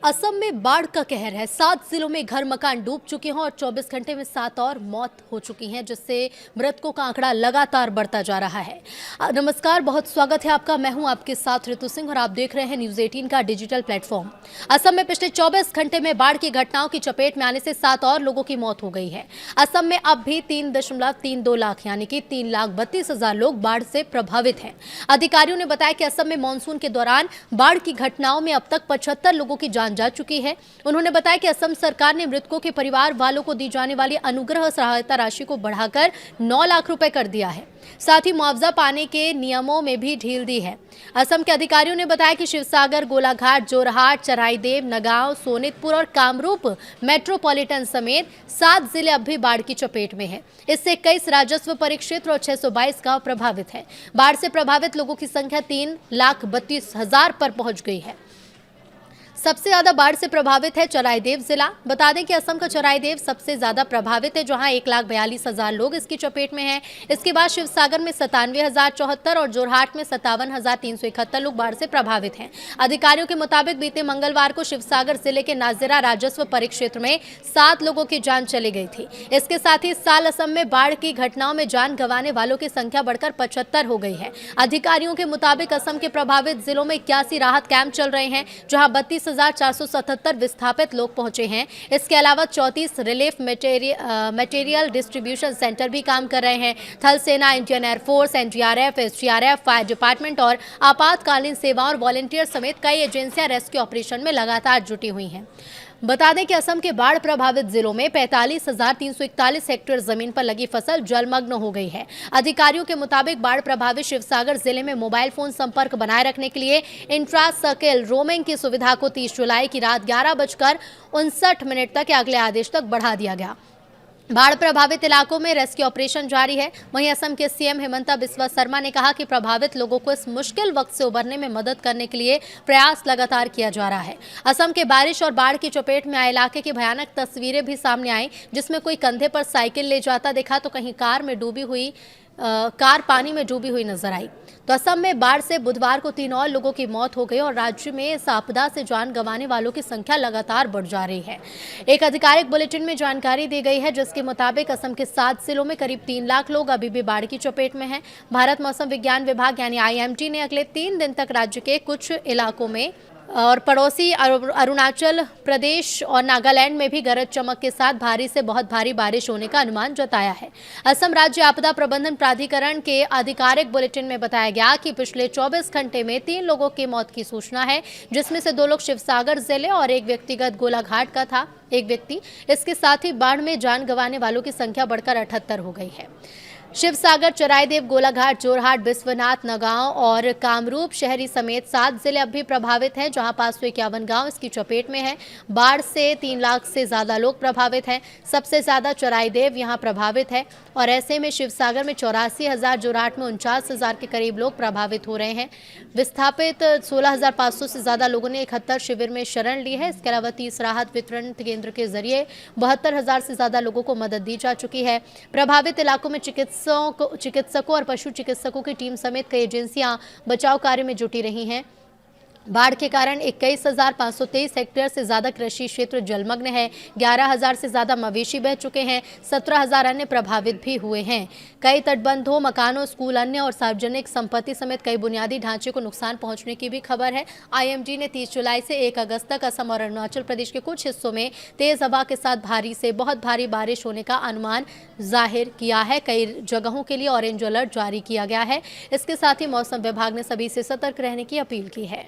असम में बाढ़ का कहर है। 7 जिलों में घर मकान डूब चुके हैं और 24 घंटे में 7 और मौत हो चुकी हैं, जिससे मृतकों का आंकड़ा लगातार बढ़ता जा रहा है। नमस्कार, बहुत स्वागत है आपका। मैं हूं आपके साथ ऋतु सिंह और आप देख रहे हैं न्यूज 18 का डिजिटल प्लेटफॉर्म। असम में पिछले 24 घंटे में बाढ़ की घटनाओं की चपेट में आने से 7 और लोगों की मौत हो गई है। असम में अब भी 3.32 लाख यानी कि 3,32,000 लोग बाढ़ से प्रभावित हैं। अधिकारियों ने बताया कि असम में मानसून के दौरान बाढ़ की घटनाओं में अब तक 75 लोगों की जान जा चुकी है। उन्होंने बताया कि असम सरकार ने मृतकों के परिवार वालों को दी जाने वाली अनुग्रह सहायता राशि को बढ़ाकर 9 लाख रुपए कर दिया है। साथ ही मुआवजा पाने के नियमों में भी ढील दी है। असम के अधिकारियों ने बताया कि शिवसागर, गोलाघाट, जोरहाट, चराईदेव, नगांव, सोनितपुर और कामरूप मेट्रोपॉलिटन समेत 7 जिले अब भी बाढ़ की चपेट में हैं। इससे 21 राजस्व परिक्षेत्र और 622 गांव प्रभावित हैं। बाढ़ से प्रभावित लोगों की संख्या 3,32,000 पर पहुंच गई है। सबसे ज्यादा बाढ़ से प्रभावित है चराईदेव जिला। बता दें कि असम का चराईदेव सबसे ज्यादा प्रभावित है, जहां 1,42,000 लोग इसकी चपेट में हैं। इसके बाद शिवसागर में 97,074 और जोरहाट में 57,371 लोग बाढ़ से प्रभावित हैं। अधिकारियों के मुताबिक बीते मंगलवार को शिवसागर जिले के नाजिरा राजस्व परिक्षेत्र में 7 लोगों की जान चली गई थी। इसके साथ ही इस साल असम में बाढ़ की घटनाओं में जान गंवाने वालों की संख्या बढ़कर 75 हो गई है। अधिकारियों के मुताबिक असम के प्रभावित जिलों में 81 राहत कैंप चल रहे हैं, जहां 32,477 विस्थापित लोग पहुंचे हैं। इसके अलावा 34 रिलीफ मटेरियल डिस्ट्रीब्यूशन सेंटर भी काम कर रहे हैं। थल सेना, Indian air force, NDRF, SDRF, fire department और आपातकालीन सेवा और वॉलंटियर समेत कई एजेंसियां रेस्क्यू ऑपरेशन में लगातार जुटी हुई हैं। बता दें कि असम के बाढ़ प्रभावित जिलों में 45,341 हेक्टेयर जमीन पर लगी फसल जलमग्न हो गई है। अधिकारियों के मुताबिक बाढ़ प्रभावित शिवसागर जिले में मोबाइल फोन संपर्क बनाए रखने के लिए इंट्रा सर्किल रोमिंग की सुविधा को 30 जुलाई की रात 11:59 तक या अगले आदेश तक बढ़ा दिया गया। बाढ़ प्रभावित इलाकों में रेस्क्यू ऑपरेशन जारी है। वहीं असम के सीएम हिमंता बिस्वा शर्मा ने कहा कि प्रभावित लोगों को इस मुश्किल वक्त से उबरने में मदद करने के लिए प्रयास लगातार किया जा रहा है। असम के बारिश और बाढ़ की चपेट में आए इलाके की भयानक तस्वीरें भी सामने आई, जिसमें कोई कंधे पर साइकिल ले जाता दिखा तो कहीं कार पानी में डूबी हुई नजर आई। तो असम में बाढ़ से बुधवार को 3 और लोगों की मौत हो गई और राज्य में इस आपदा से जान गंवाने वालों की संख्या लगातार बढ़ जा रही है। एक आधिकारिक बुलेटिन में जानकारी दी गई है, जिसके मुताबिक असम के 7 जिलों में करीब 3 लाख लोग अभी भी बाढ़ की चपेट में हैं। भारत मौसम विज्ञान विभाग यानी IMD ने अगले 3 दिन तक राज्य के कुछ इलाकों में और पड़ोसी अरुणाचल प्रदेश और नागालैंड में भी गरज चमक के साथ भारी से बहुत भारी बारिश होने का अनुमान जताया है। असम राज्य आपदा प्रबंधन प्राधिकरण के आधिकारिक बुलेटिन में बताया गया कि पिछले 24 घंटे में 3 लोगों की मौत की सूचना है, जिसमें से 2 लोग शिवसागर जिले और एक व्यक्तिगत गोलाघाट का था एक व्यक्ति। इसके साथ ही बाढ़ में जान गंवाने वालों की संख्या बढ़कर 78 हो गई है। शिवसागर, चराईदेव, गोलाघाट, जोरहाट, बिस्वनाथ, नगांव और कामरूप शहरी समेत 7 जिले अब भी प्रभावित हैं, जहां 551 गांव इसकी चपेट में हैं। बाढ़ से 3 लाख से ज्यादा लोग प्रभावित हैं। सबसे ज्यादा चराईदेव यहां प्रभावित है और ऐसे में शिवसागर में 84,000, जोरहाट में 49,000 के करीब लोग प्रभावित हो रहे हैं। विस्थापित 16,500 से ज्यादा लोगों ने 71 शिविर में शरण ली है। इसके अलावा 30 राहत वितरण केंद्र के जरिए 72,000 से ज्यादा लोगों को मदद दी जा चुकी है। प्रभावित इलाकों में चिकित्सकों और पशु चिकित्सकों की टीम समेत कई एजेंसियां बचाव कार्य में जुटी रही हैं। बाढ़ के कारण 21,523 हेक्टेयर से ज्यादा कृषि क्षेत्र जलमग्न है। 11,000 से ज्यादा मवेशी बह चुके हैं। 17,000 अन्य प्रभावित भी हुए हैं। कई तटबंधों, मकानों, स्कूल, अन्य और सार्वजनिक संपत्ति समेत कई बुनियादी ढांचे को नुकसान पहुंचने की भी खबर है। IMD ने 30 जुलाई से 1 अगस्त तक असम और अरुणाचल प्रदेश के कुछ हिस्सों में तेज हवा के साथ भारी से बहुत भारी बारिश होने का अनुमान जाहिर किया है। कई जगहों के लिए ऑरेंज अलर्ट जारी किया गया है। इसके साथ ही मौसम विभाग ने सभी से सतर्क रहने की अपील की है।